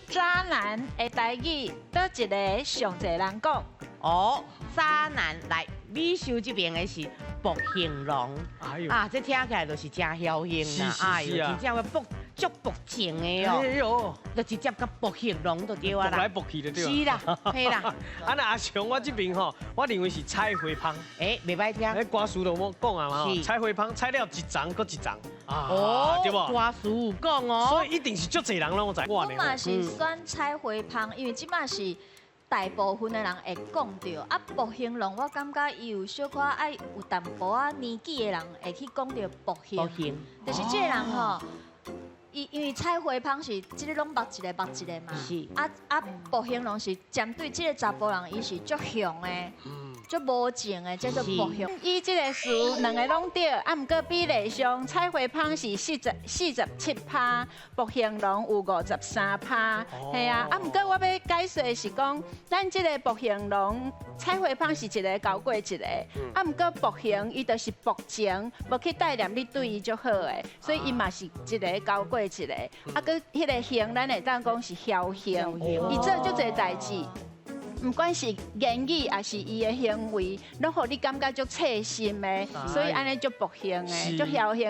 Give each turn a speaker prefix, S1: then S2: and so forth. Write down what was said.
S1: 渣男的台语，倒一个上侪人讲。
S2: 哦，渣男来，美秀这边的是薄形龙。
S3: 哎呦，
S2: 啊，这听起来就是真嚣张啦！
S3: 是
S2: 哎呦，
S3: 啊
S2: 真正要足薄情的哦，
S3: 哎呦，
S2: 就直接甲薄形龙就对啊啦。
S3: 搏来搏去的对吧？
S2: 是啦，嘿啦，
S3: 啊那阿雄，我这边吼，我认为是菜花芳。
S2: 袂歹听。
S3: 哎，歌词都我讲啊嘛，
S2: 是
S3: 菜花芳菜了一丛搁一丛
S2: 哦，
S3: 对不？
S2: 歌词有讲哦。
S3: 所以一定是足侪人拢知。
S4: 我嘛是选菜花芳，因为即马是大部分的人会讲到。啊，薄形龙我感觉伊有小可爱有淡薄仔年纪的人会去讲到薄
S2: 薄
S4: 形，
S2: 形，
S4: 就是这个人吼。因为菜花芳是即个拢目一个目一个嘛，
S2: 是
S4: 薄形龙是针对即个查甫人，伊是足凶的，足无情的，叫做薄形。
S1: 伊即个词两个拢对，啊，毋过比例上，菜花芳是47%，薄形龙有53%。系啊，啊，毋过我要解说的是讲，咱即个薄形龙，菜花芳是一个交过一个，啊，毋过薄形伊就是薄情，无去带念你对伊足好的，所以伊嘛是一个交过一个，啊，佮迄个形，咱会当讲是侥幸，伊做足侪代志。不管是言语还是伊的行为，拢互你感觉足切心的，所以安尼足薄幸的，足侥幸。